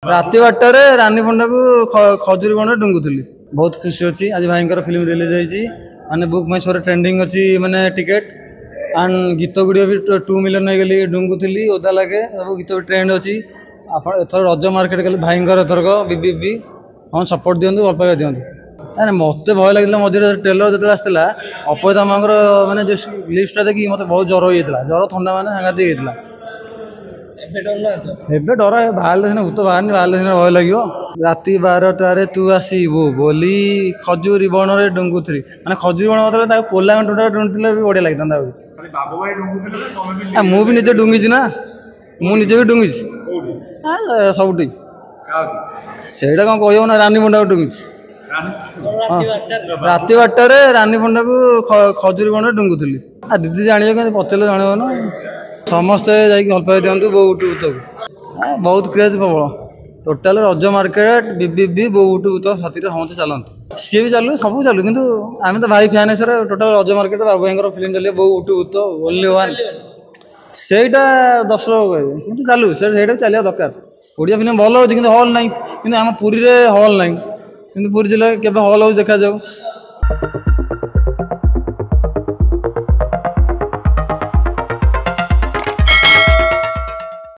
राति 8टारे रानी पंडा को खजुरी बण डुंगुली बहुत खुशी अच्छी आज भाई फिल्म रिलीज होती माने बुक माई शो ट्रेंडिंग अच्छी माने टिकेट एंड गीत गुड़ी भी 2 मिलियन हो गली डुंगुली ओदा लगे सब गीत भी ट्रेंड अच्छी एथर रज मार्केट गले भाई एथरक बीबी हाँ सपोर्ट दिंतु भल पाइबा दिंतु अरे मत भय लगे मझे ट्रेलर जो आसाला अपोजित आमर मैंने जो लिस्टा देखिए मत बहुत ज्वर होता ज्वर थंडा मैंने सांघातिक होता एबे डर बाहर सीना भूत बाहर बाहर सीना भय लगे राति 12टारे तू आसबू बोली खजुरी बण में डुंगुथी मैंने खजुरी बण मतलब पोला टोटा डुंगुले भी बढ़िया लगता मुझे निजे डुंगी ना मुझे भी डुंगी सब से कौन कह ना रानी पंडा को डुंगी राति 8टारे रानी पंडा को खजुरी बण में डुंगुली दीदी जान पचारे जान ना समस्ते जाकि भल पाई दिंतु बो उठू भूत को बहुत क्रेज प्रबल टोटाल रज मार्केट बीबी बो उठू भूत साथी समस्त चलते सी भी चलू सब चलू कि आम तो भाई फैन सर टोटाल रज मार्केट बाबू भाई फिल्म चलिए बो उठू भूत ओनली वन सेटा दर्शक कहते कि चलू से चलिए दरकार ओडिया फिल्म भल हो हल ना कि आम पुरी हल ना कि पुरी जिले के हल हो देखा जाऊ।